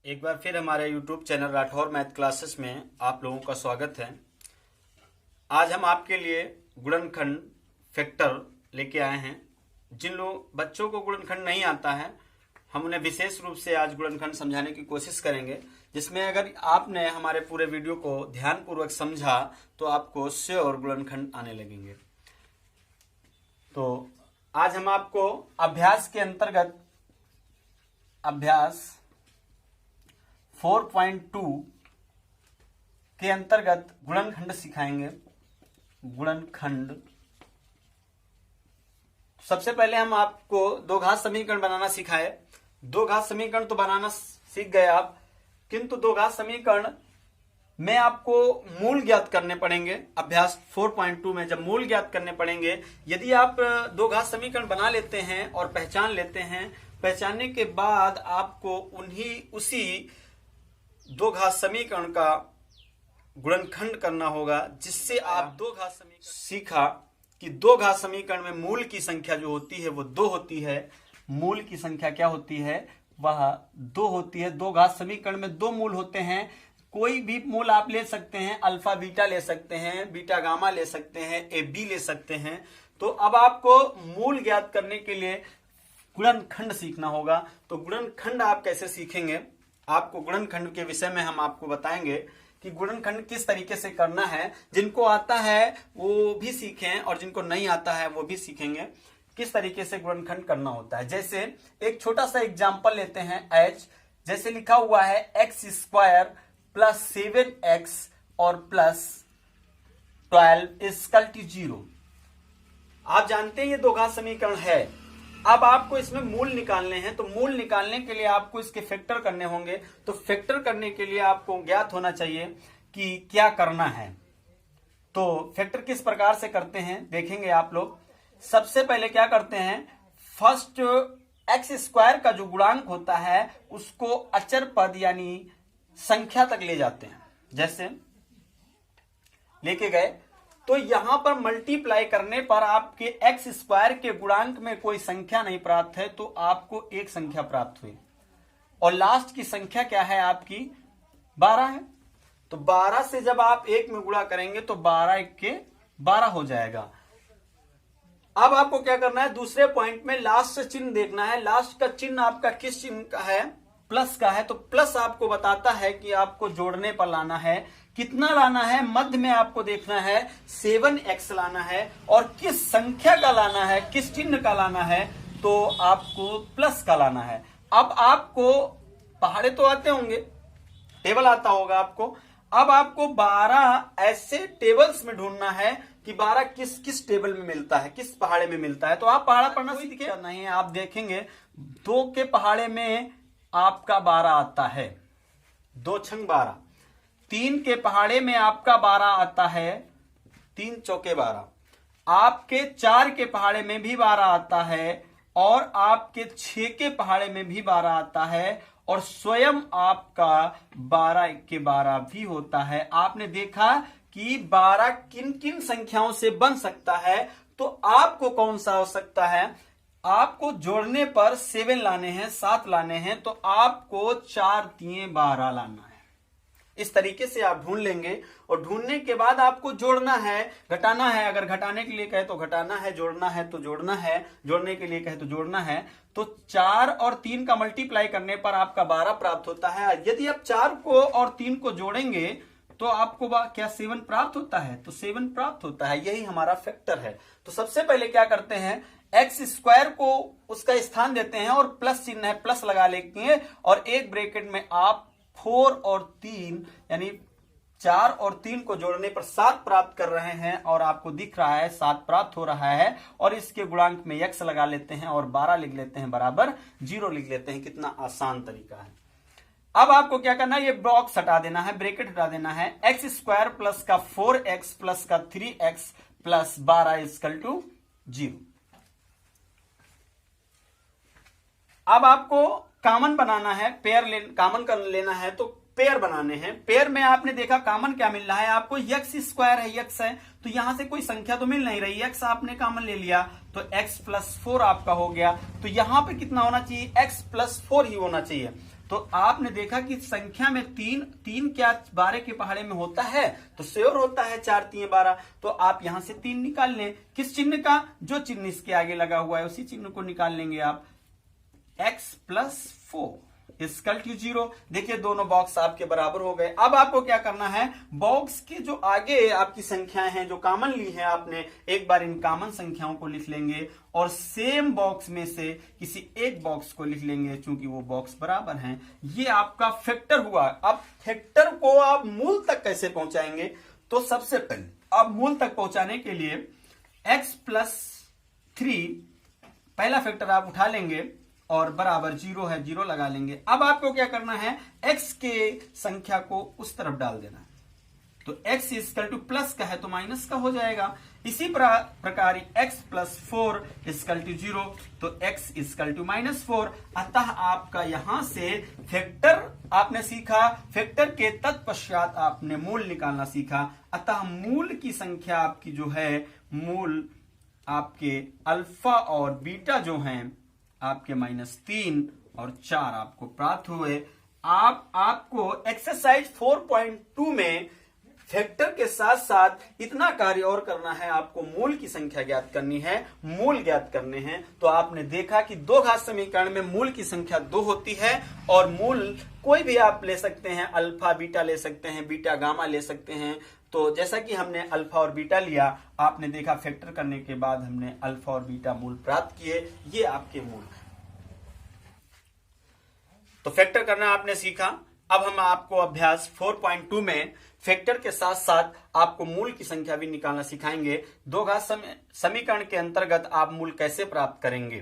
एक बार फिर हमारे YouTube channel Rathore math classes में आप लोगों का स्वागत है। आज हम आपके लिए गुणनखंड फैक्टर लेके आए हैं। जिन लोग बच्चों को गुणनखंड नहीं आता है, हम उन्हें विशेष रूप से आज गुणनखंड समझाने की कोशिश करेंगे, जिसमें अगर आपने हमारे पूरे वीडियो को ध्यानपूर्वक समझा तो आपको श्योर गुणनखंड आने लगेंगे। तो आज हम आपको अभ्यास के अंतर्गत अभ्यास 4.2 के अंतर्गत गुणनखंड सिखाएंगे। गुणनखंड सबसे पहले हम आपको दो घात समीकरण बनाना सिखाए। दो घात समीकरण तो बनाना सीख गए आप, किंतु दो घात समीकरण में आपको मूल ज्ञात करने पड़ेंगे। अभ्यास 4.2 में जब मूल ज्ञात करने पड़ेंगे, यदि आप दो घात समीकरण बना लेते हैं और पहचान लेते हैं, पहचानने के बाद आपको उसी दो घात समीकरण का गुणनखंड करना होगा, जिससे आप दो घात समीकरण सीखा कि दो घात समीकरण में मूल की संख्या जो होती है वो 2 होती है। मूल की संख्या क्या होती है? वह 2 होती है। दो घात समीकरण में 2 मूल होते हैं। कोई भी मूल आप ले सकते हैं, अल्फा बीटा ले सकते हैं, बीटा गामा ले सकते हैं, ए बी ले सकते हैं। तो अब आपको मूल ज्ञात करने के लिए गुणनखंड सीखना होगा। तो गुणनखंड आप कैसे सीखेंगे? आपको गुणनखंड के विषय में हम आपको बताएंगे कि गुणनखंड किस तरीके से करना है। जिनको आता है वो भी सीखें और जिनको नहीं आता है वो भी सीखेंगे किस तरीके से गुणनखंड करना होता है। जैसे एक छोटा सा एग्जांपल लेते हैं। h जैसे लिखा हुआ है x² प्लस 7x और प्लस 12 इक्वल टू 0। आप जानते हैं ये दो घात समीकरण है। अब आपको इसमें मूल निकालने हैं, तो मूल निकालने के लिए आपको इसके फैक्टर करने होंगे। तो फैक्टर करने के लिए आपको ज्ञात होना चाहिए कि क्या करना है। तो फैक्टर किस प्रकार से करते हैं देखेंगे आप लोग। सबसे पहले क्या करते हैं, फर्स्ट x² का जो गुणांक होता है उसको अचर पद यानी संख्या तक ले जाते हैं। जैसे लेके गए तो यहां पर मल्टीप्लाई करने पर आपके x² के गुणांक में कोई संख्या नहीं प्राप्त है, तो आपको एक संख्या प्राप्त हुई और लास्ट की संख्या क्या है आपकी? 12 है। तो 12 से जब आप 1 में गुणा करेंगे तो 12 1 के 12 हो जाएगा। अब आपको क्या करना है, दूसरे पॉइंट में लास्ट चिन्ह देखना है। लास्ट का चिन्ह आपका किस चिन्ह का है? प्लस का है। तो प्लस आपको बताता है कि आपको जोड़ने पर लाना है। कितना लाना है? मध्य में आपको देखना है 7x लाना है। और किस संख्या का लाना है, किस चिन्ह का लाना है? तो आपको प्लस का लाना है। अब आपको पहाड़े तो आते होंगे, टेबल आता होगा आपको। अब आपको 12 ऐसे टेबल्स में ढूंढना है कि 12 किस किस टेबल में मिलता है, किस पहाड़े में मिलता है। तो आप पहाड़ा पढ़ना सीखे नहीं, आप देखेंगे 2 के पहाड़े में आपका 12 आता है, 2 छंग 12। 3 के पहाड़े में आपका 12 आता है, 3 चौके 12। आपके 4 के पहाड़े में भी 12 आता है और आपके 6 के पहाड़े में भी 12 आता है और स्वयं आपका 12 के 12 भी होता है। आपने देखा कि 12 किन किन संख्याओं से बन सकता है। तो आपको कौन सा हो सकता है? आपको जोड़ने पर 7 लाने हैं, 7 लाने हैं, तो आपको 4 3 12 लाना है। इस तरीके से आप ढूंढ लेंगे और ढूंढने के बाद आपको जोड़ना है, घटाना है। अगर घटाने के लिए कहे तो घटाना है, जोड़ना है तो जोड़ना है, जोड़ने के लिए कहे तो जोड़ना है। तो 4 और 3 का मल्टीप्लाई करने पर आपका 12 प्राप्त होता है। यदि आप 4 को और 3 को जोड़ेंगे तो आपको क्या 7 प्राप्त होता है? तो 7 प्राप्त होता है। यही हमारा फैक्टर है। तो सबसे पहले क्या करते हैं, x² को उसका स्थान देते हैं और प्लस चिन्ह है, प्लस लगा लेंगे और एक ब्रैकेट में आप 4 और 3 यानी 4 और 3 को जोड़ने पर 7 प्राप्त कर रहे हैं और आपको दिख रहा है 7 प्राप्त हो रहा है। और इसके गुणांक में x लगा लेते हैं और 12 लिख लेते हैं बराबर 0 लिख लेते हैं। कितना आसान तरीका है। अब आपको क्या करना है, ये बॉक्स हटा देना है, ब्रैकेट हटा देना है। x² प्लस का 4x प्लस का 3x प्लस 12 इक्वल टू 0। अब आपको कॉमन बनाना है, कॉमन कर लेना है। तो पेयर बनाने हैं। पेयर में आपने देखा कॉमन क्या मिल रहा है आपको, x² है, x है, तो यहां से कोई संख्या तो मिल नहीं रही, x आपने कॉमन ले लिया तो x+4 आपका हो गया। तो यहां पे कितना होना चाहिए, x+4 ही होना चाहिए। तो आपने देखा कि संख्या में तीन क्या 12 के पहाड़े में होता है, तो श्योर होता है 4 3 12। तो आप यहां से 3 निकाल लें। किस चिन्ह का? जो चिन्ह इसके आगे लगा हुआ है उसी चिन्ह को निकाल लेंगे आप। x + 4 equal to 0। देखिए दोनों बॉक्स आपके बराबर हो गए। अब आपको क्या करना है, बॉक्स के जो आगे आपकी संख्याएं हैं जो कॉमन ली है आपने, एक बार इन कॉमन संख्याओं को लिख लेंगे और सेम बॉक्स में से किसी एक बॉक्स को लिख लेंगे, चूंकि वो बॉक्स बराबर हैं। ये आपका फैक्टर हुआ। अब फैक्टर को आप मूल तक कैसे पहुंचाएंगे? तो सबसे पहले आप मूल तक पहुंचाने के लिए x + 3 पहला फैक्टर आप उठा लेंगे और बराबर 0 है, 0 लगा लेंगे। अब आपको क्या करना है, x के संख्या को उस तरफ डाल देना है। तो x इक्वल टू प्लस का है तो माइनस का हो जाएगा। इसी प्रकार x + 4 इक्वल टू 0, तो x इक्वल टू -4। अतः आपका यहां से फैक्टर आपने सीखा, फैक्टर के तत्पश्चात आपने मूल निकालना सीखा। अतः मूल की संख्या आपकी जो है, मूल आपके अल्फा और बीटा जो हैं आपके -3 और 4 आपको प्राप्त हुए। आपको एक्सरसाइज 4.2 में फैक्टर के साथ साथ इतना कार्य और करना है, आपको मूल की संख्या ज्ञात करनी है, मूल ज्ञात करने हैं। तो आपने देखा कि दो घात समीकरण में मूल की संख्या 2 होती है और मूल कोई भी आप ले सकते हैं, अल्फा बीटा ले सकते हैं, बीटा गामा ले सकते हैं। तो जैसा कि हमने अल्फा और बीटा लिया, आपने देखा फैक्टर करने के बाद हमने अल्फा और बीटा मूल प्राप्त किए, ये आपके मूल है। तो फैक्टर करना आपने सीखा। अब हम आपको अभ्यास 4.2 में फैक्टर के साथ साथ आपको मूल की संख्या भी निकालना सिखाएंगे। दो घात समीकरण के अंतर्गत आप मूल कैसे प्राप्त करेंगे।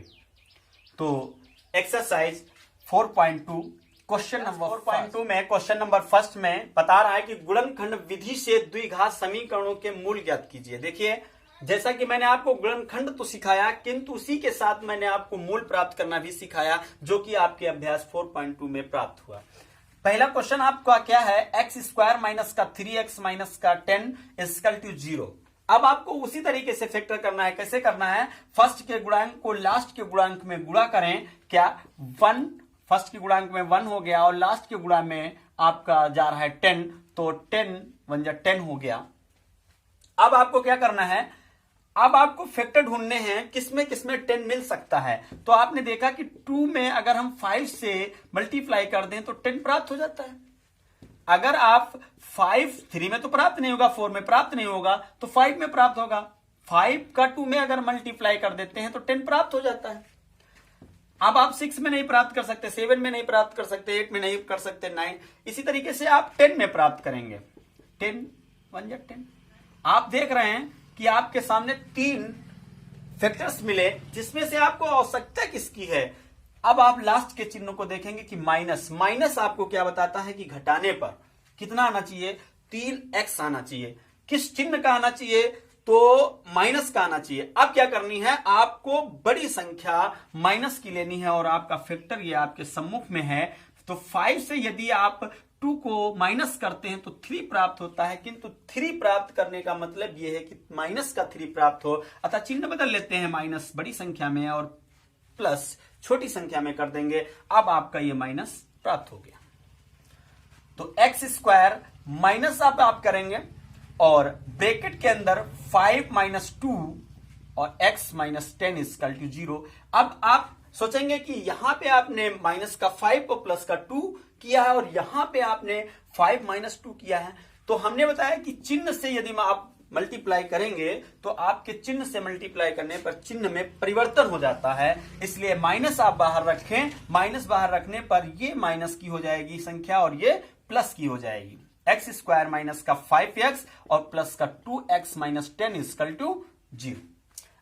तो एक्सरसाइज 4.2 क्वेश्चन नंबर 4.2 में क्वेश्चन नंबर फर्स्ट में बता रहा है कि गुणनखंड विधि से द्विघात समीकरणों के मूल ज्ञात कीजिए। देखिए जैसा कि मैंने आपको गुणनखंड तो सिखाया, किंतु उसी के साथ मैंने आपको मूल प्राप्त करना भी सिखाया, जो कि आपके अभ्यास 4.2 में प्राप्त हुआ। पहला क्वेश्चन आपका क्या है, x² - 3x - 10 इक्वल टू 0। अब आपको उसी तरीके से फैक्टर करना है। कैसे करना है, फर्स्ट के गुणांक को लास्ट के गुणांक में गुणा करें। क्या 1 फर्स्ट के गुणांक में 1 हो गया और लास्ट के गुणा में आपका जा रहा है 10, तो 10 1 जा 10 हो गया। अब आपको क्या करना है, अब आपको फैक्टर ढूंढने हैं किसमें किसमें 10 मिल सकता है। तो आपने देखा कि 2 में अगर हम 5 से मल्टीप्लाई कर दें तो 10 प्राप्त हो जाता है। अगर आप 5 3 में तो प्राप्त नहीं होगा, 4 में प्राप्त नहीं होगा, तो 5 में प्राप्त होगा। 5 का 2 में अगर मल्टीप्लाई कर देते हैं तो 10 प्राप्त हो जाता है। अब आप 6 में नहीं प्राप्त कर सकते, 7 में नहीं प्राप्त कर सकते, 8 में नहीं कर सकते, 9। इसी तरीके से आप 10 में प्राप्त करेंगे। 10 1 जा 10। आप देख रहे हैं कि आपके सामने 3 फैक्टर्स मिले, जिसमें से आपको आवश्यकता किसकी है। अब आप लास्ट के चिन्ह को देखेंगे कि माइनस आपको क्या बताता है कि घटाने पर कितना आना चाहिए, 3x आना चाहिए। किस चिन्ह का आना चाहिए, तो माइनस का आना चाहिए। अब क्या करनी है, आपको बड़ी संख्या माइनस की लेनी है और आपका फैक्टर ये आपके सम्मुख में है। तो 5 से यदि आप 2 को माइनस करते हैं तो 3 प्राप्त होता है, किंतु 3 प्राप्त करने का मतलब यह है कि माइनस का 3 प्राप्त हो। अतः चिन्ह बदल लेते हैं, माइनस बड़ी संख्या में और प्लस छोटी संख्या में कर देंगे। अब आपका ये माइनस प्राप्त हो गया। तो x² माइनस आप करेंगे और ब्रैकेट के अंदर 5 - 2 और x - 10 इक्वल टू 0। अब आप सोचेंगे कि यहां पे आपने माइनस का 5 और प्लस का 2 किया है और यहां पे आपने 5 - 2 किया है। तो हमने बताया कि चिन्ह से यदि आप मल्टीप्लाई करेंगे तो आपके चिन्ह से मल्टीप्लाई करने पर चिन्ह में परिवर्तन हो जाता है, इसलिए माइनस आप बाहर रखें। माइनस बाहर रखने पर ये माइनस की हो जाएगी संख्या और ये प्लस की हो जाएगी। x² माइनस का 5x और प्लस का 2x - 10 इक्वल टू 0।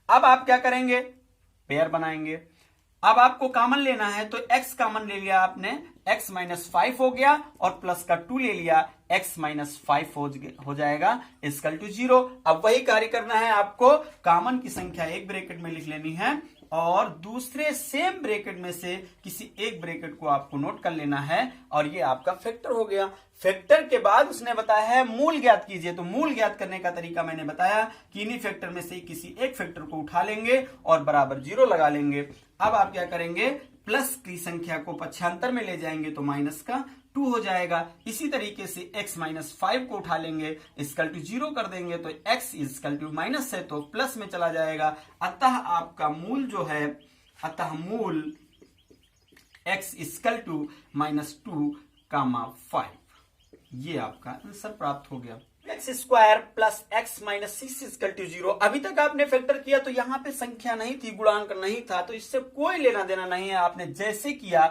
अब आप क्या करेंगे, पेयर बनाएंगे। अब आपको कॉमन लेना है, तो x कॉमन ले लिया आपने, x - 5 हो गया और प्लस का 2 ले लिया, x - 5 हो जाएगा इक्वल टू 0। अब वही कार्य करना है, आपको कॉमन की संख्या एक ब्रैकेट में लिख लेनी है और दूसरे सेम ब्रैकेट में से किसी एक ब्रैकेट को आपको नोट कर लेना है और ये आपका फैक्टर हो गया। फैक्टर के बाद उसने बताया है मूल ज्ञात कीजिए। तो मूल ज्ञात करने का तरीका मैंने बताया कि इन्हीं फैक्टर में से किसी एक फैक्टर को उठा लेंगे और बराबर 0 लगा लेंगे। अब आप क्या करेंगे, प्लस की संख्या को पक्षांतर में ले जाएंगे तो माइनस का 2 हो जाएगा। इसी तरीके से x माइनस 5 को उठा लेंगे, इक्वल टू 0 कर देंगे तो x इक्वल टू माइनस है तो प्लस में चला जाएगा। अतः आपका मूल जो है, अतः मूल x इक्वल टू -2, 5, ये आपका आंसर प्राप्त हो गया। X square plus x minus 6 equal to 0। अभी तक आपने फैक्टर किया तो यहाँ पे संख्या नहीं थी, गुणांक नहीं था, तो इससे कोई लेना देना नहीं है। आपने जैसे किया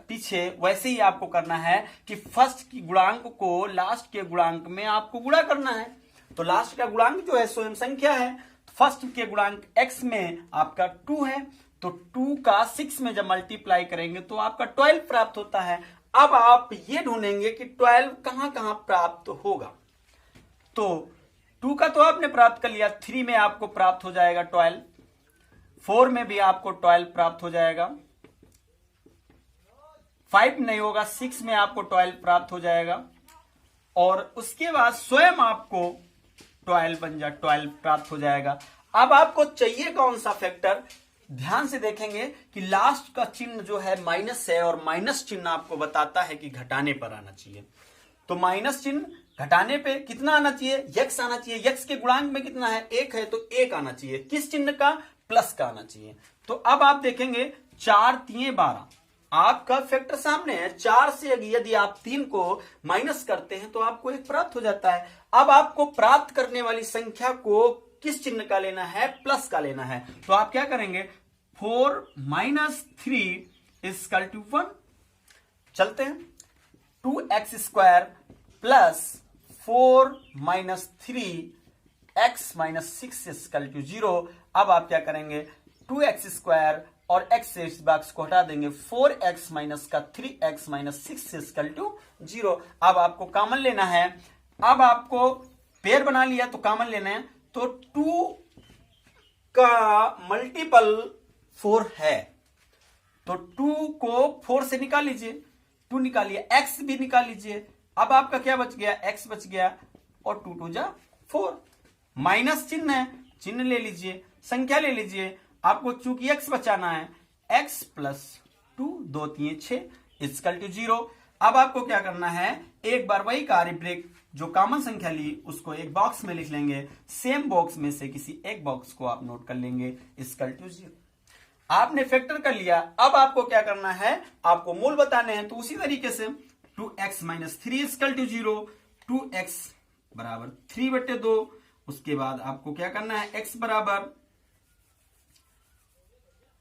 पीछे वैसे ही आपको करना है कि फर्स्ट की गुणांक को लास्ट के गुणांक में आपको गुणा करना है। तो लास्ट का गुणांक जो है स्वयं संख्या है, फर्स्ट के गुणांक x में आपका 2 है, तो 2 का 6 में जब मल्टीप्लाई करेंगे तो आपका 12 प्राप्त होता है। अब आप ये ढूंढेंगे कि 12 कहां कहां प्राप्त होगा। तो 2 का तो आपने प्राप्त कर लिया, 3 में आपको प्राप्त हो जाएगा 12, 4 में भी आपको 12 प्राप्त हो जाएगा, 5 नहीं होगा, 6 में आपको 12 प्राप्त हो जाएगा, और उसके बाद स्वयं आपको 12 बन जा 12 प्राप्त हो जाएगा। अब आपको चाहिए कौन सा फैक्टर, ध्यान से देखेंगे कि लास्ट का चिन्ह जो है माइनस है, और माइनस चिन्ह आपको बताता है कि घटाने पर आना चाहिए। तो माइनस चिन्ह घटाने पे कितना आना चाहिए, यक्स आना चाहिए। यक्स के गुणांक में कितना है, 1 है, तो 1 आना चाहिए। किस चिन्ह का, प्लस का आना चाहिए। तो अब आप देखेंगे 4 3 12, आपका फैक्टर सामने है। 4 से यदि आप 3 को माइनस करते हैं तो आपको 1 प्राप्त हो जाता है। अब आपको प्राप्त करने वाली संख्या को किस चिन्ह का लेना है, प्लस का लेना है। तो आप क्या करेंगे, 4 माइनस 3 इक्वल टू 1। चलते हैं, 2x square plus 4 minus 3x minus 6 equal to 0। अब आप क्या करेंगे, 2x स्क्वायर और x से इस बॉक्स को हटा देंगे, 4x माइनस का 3x माइनस 6 इक्वल टू 0। अब आपको कॉमन लेना है। अब आपको पेयर बना लिया तो कॉमन लेना है, तो 2 का मल्टीपल 4 है, तो 2 को 4 से निकाल लीजिए, 2 निकालिए, x भी निकाल लीजिए। अब आपका क्या बच गया, x बच गया, और 2 2 जा 4। माइनस चिन्ह है, चिन्ह ले लीजिए, संख्या ले लीजिए। आपको चूंकि x बचाना है, x प्लस 2 2 3 6 इक्वल टू 0। अब आपको क्या करना है, एक बार वही कार्य ब्रेक, जो कॉमन संख्या ली उसको एक बॉक्स में लिख लेंगे, सेम बॉक्स में से किसी एक बॉक्स को आप नोट कर लेंगे, इक्वल टू 0। आपने फैक्टर कर लिया। अब आपको क्या करना है, आपको मूल बताने हैं, तो उसी तरीके से 2x minus 3 equal to 0, 2x बराबर 3/2। उसके बाद आपको क्या करना है, x बराबर,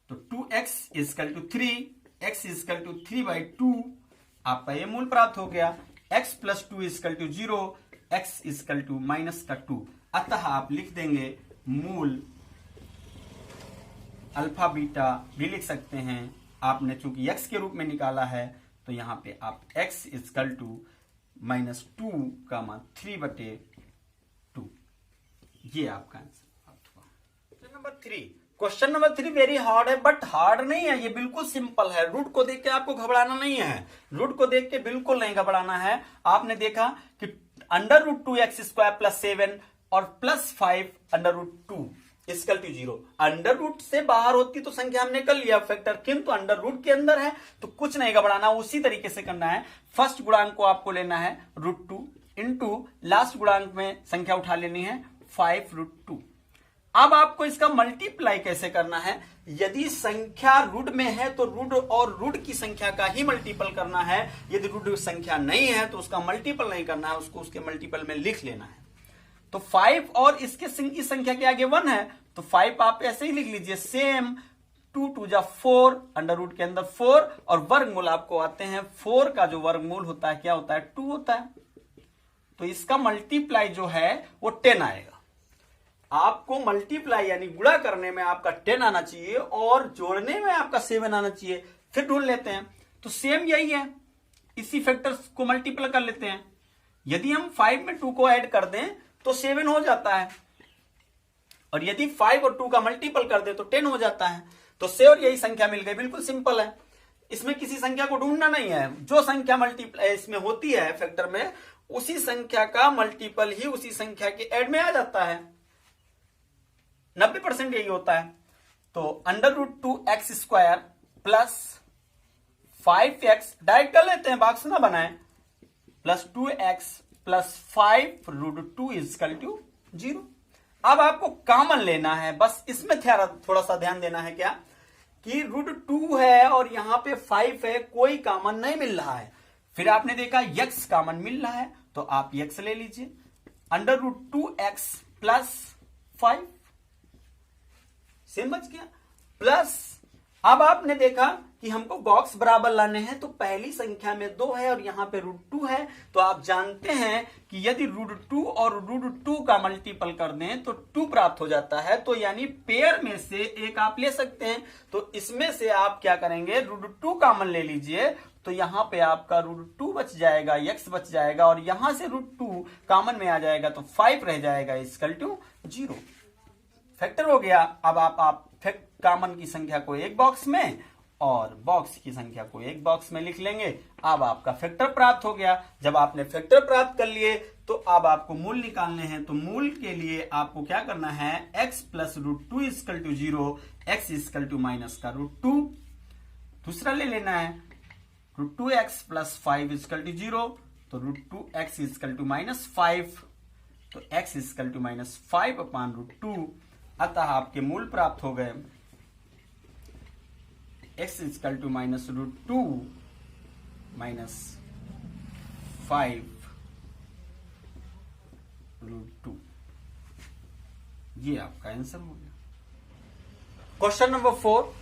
तो 2x equal to 3, x equal to 3/2, आपका ये मूल प्राप्त हो गया। x plus 2 equal to 0, x equal to minus का 2। अतः आप लिख देंगे मूल अल्फा बीटा भी लिख सकते हैं। आपने चूंकि x के रूप में निकाला है तो यहां पे आप x इक्वल टू -2, 3/2, ये आपका आंसर प्राप्त हुआ। क्वेश्चन नंबर 3 वेरी हार्ड है, बट हार्ड नहीं है, ये बिल्कुल सिंपल है। रूट को देख के आपको घबराना नहीं है, रूट को देख के बिल्कुल नहीं घबराना है। आपने देखा कि √2x² प्लस 7 और plus 5 √2 equal to 0। Under root से बाहर होती तो संख्या हमने कर लिया फैक्टर, किंतु अंडर रूट के अंदर है तो कुछ नहीं घबराना, उसी तरीके से करना है। फर्स्ट गुणांक को आपको लेना है √2 इंटू लास्ट गुणांक में संख्या उठा लेनी है 5√2। अब आपको इसका मल्टीप्लाई कैसे करना है, यदि संख्या रूट में है तो रूट और रूट की संख्या का ही मल्टीपल करना है। यदि रूट संख्या नहीं है तो उसका मल्टीपल नहीं करना है, उसको उसके मल्टीपल में लिख लेना है। तो 5 और इसके इस संख्या के आगे 1 है, तो 5 आप ऐसे ही लिख लीजिए, सेम 2 2 जा 4, अंडर रूट के अंदर 4, और वर्गमूल आपको आते हैं, 4 का जो वर्गमूल होता है क्या होता है, 2 होता है। तो इसका मल्टीप्लाई जो है वो 10 आएगा। आपको मल्टीप्लाई यानी गुणा करने में आपका 10 आना चाहिए और जोड़ने में आपका 7 आना चाहिए। फिर ढूंढ लेते हैं, तो सेम यही है, इसी फैक्टर्स को मल्टीप्लाई कर लेते हैं। यदि हम 5 में 2 को ऐड कर दें तो 7 हो जाता है, और यदि 5 और 2 का मल्टीपल कर दे तो 10 हो जाता है। तो से और यही संख्या मिल गई, बिल्कुल सिंपल है। इसमें किसी संख्या को ढूंढना नहीं है, जो संख्या मल्टीप्लाई इसमें होती है फैक्टर में, उसी संख्या का मल्टीपल ही उसी संख्या के ऐड में आ जाता है। 90% यही होता है। तो √2x² प्लस 5x डायरेक्ट कर लेते हैं, बॉक्स ना बनाए, plus 2x plus 5 root 2 equal to 0। अब आपको कॉमन लेना है, बस इसमें थोड़ा सा ध्यान देना है क्या कि रूट 2 है और यहां पे 5 है, कोई कॉमन नहीं मिल रहा है। फिर आपने देखा x कॉमन मिल रहा है तो आप x ले लीजिए, under root 2x plus 5 same बच गया, प्लस अब आपने देखा कि हमको बॉक्स बराबर लाने हैं तो पहली संख्या में 2 है और यहां पे रूट 2 है, तो आप जानते हैं कि यदि रूट 2 और रूट 2 का मल्टीपल कर दें तो 2 प्राप्त हो जाता है, तो यानी पेयर में से एक आप ले सकते हैं। तो इसमें से आप क्या करेंगे, रूट 2 कॉमन ले लीजिए, तो यहां पे आपका रूट 2 बच जाएगा, x बच जाएगा और यहां से रूट 2 कॉमन में आ जाएगा तो 5 रह जाएगा इक्वल टू 0। फैक्टर हो गया। अब आप कॉमन की संख्या को एक बॉक्स में और बॉक्स की संख्या को एक बॉक्स में लिख लेंगे। अब आपका फैक्टर प्राप्त हो गया। जब आपने फैक्टर प्राप्त कर लिए तो अब आपको मूल निकालने हैं, तो मूल के लिए आपको क्या करना है, x plus root 2 equal to 0, x equal to minus का रूट 2। दूसरा ले लेना है root 2x plus 5 equal to 0, तो root 2x equal to minus 5, तो x equal to minus 5 upon root 2। अतः आपके मूल प्राप्त हो गए, x equal to minus root 2 minus 5 root 2। ये आपका आंसर हो गया। क्वेश्चन नंबर 4,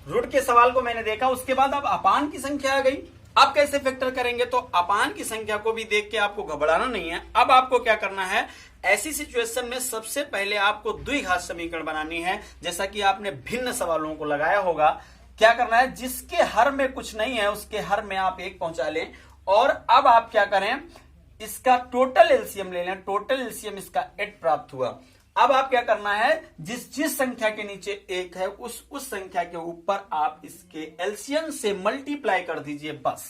रूट के सवाल को मैंने देखा, उसके बाद अब अपान की संख्या आ गई। आप कैसे फैक्टर करेंगे, तो अपान की संख्या को भी देख के आपको घबराना नहीं है। अब आपको क्या करना है, ऐसी सिचुएशन में सबसे पहले आपको द्विघात समीकरण बनानी है। जैसा कि आपने भिन्न सवालों को लगाया होगा, क्या करना है, जिसके हर में कुछ नहीं है उसके हर में आप 1 पहुंचा लें। और अब आप क्या करें, इसका टोटल एलसीएम ले लें। टोटल एलसीएम इसका 8 प्राप्त हुआ। अब आप क्या करना है, जिस संख्या के नीचे 1 है उस संख्या के ऊपर आप इसके एलसीएम से मल्टीप्लाई कर दीजिए बस।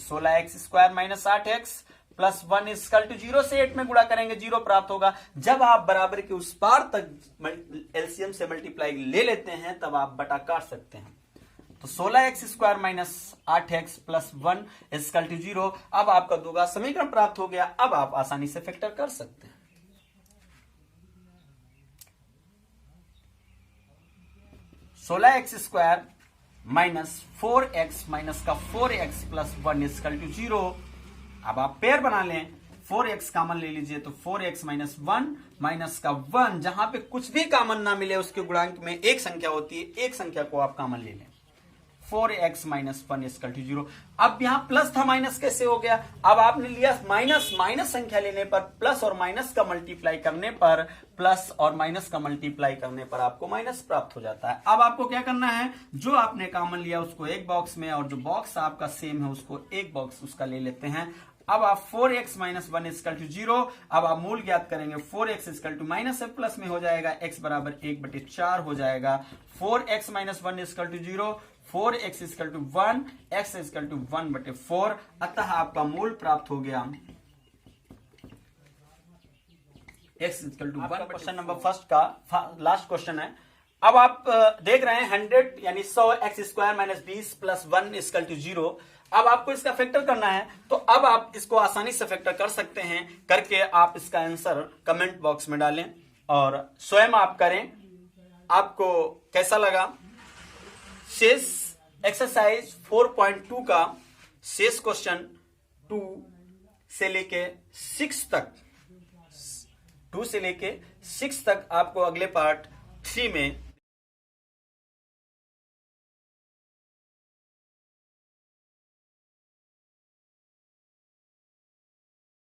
16x square minus 8x plus 1 equal to 0 से 8 में गुणा करेंगे, 0 प्राप्त होगा। जब आप बराबर के उस पार तक एलसीएम से मल्टीप्लाई ले लेते हैं तब आप बटा काट सकते हैं। तो 16x square minus 8x plus 1 equal to 0। अब आपका द्विघात समीकरण प्राप्त हो गया। अब आप आसानी से फैक्टर कर सकते हैं। सोलह x square minus 4x minus का 4x प्लस 1 इक्वल टू 0। अब आप पेयर बना लें, 4x कॉमन ले लीजिए, तो 4x माइनस 1 माइनस का 1, जहां पे कुछ भी कॉमन ना मिले उसके गुणांक में एक संख्या होती है, एक संख्या को आप कॉमन ले लें। 4x minus 1 equal to 0। अब यहां प्लस था, माइनस कैसे हो गया, अब आपने लिया माइनस, माइनस संख्या लेने पर प्लस और माइनस का मल्टीप्लाई करने पर, प्लस और माइनस का मल्टीप्लाई करने पर आपको माइनस प्राप्त हो जाता है। अब आपको क्या करना है, जो आपने कॉमन लिया उसको एक बॉक्स में और जो बॉक्स आपका सेम है उसको एक बॉक्स उसका ले लेते हैं। अब आप 4x माइनस 1 इक्वल टू 0। अब आप मूल ज्ञात करेंगे, 4x इक्वल टू माइनस है, प्लस में हो जाएगा, x बराबर 1/4 हो जाएगा। 4x minus 1 equal to 0, 4x equal to 1, x equal to 1/4। अतः आपका मूल प्राप्त हो गया x equal to 1। Question number first का लास्ट क्वेश्चन है। अब आप देख रहे हैं 100 यानी 100 x square minus 20 plus 1 equal to 0। अब आपको इसका फैक्टर करना है, तो अब आप इसको आसानी से फैक्टर कर सकते हैं। करके आप इसका आंसर कमेंट बॉक्स में डालें और स्वयं आप करें। आपको कैसा लगा? शेष एक्सरसाइज 4.2 का शेष क्वेश्चन 2 से लेके 6 तक, 2 से लेके 6 तक आपको अगले पार्ट 3 में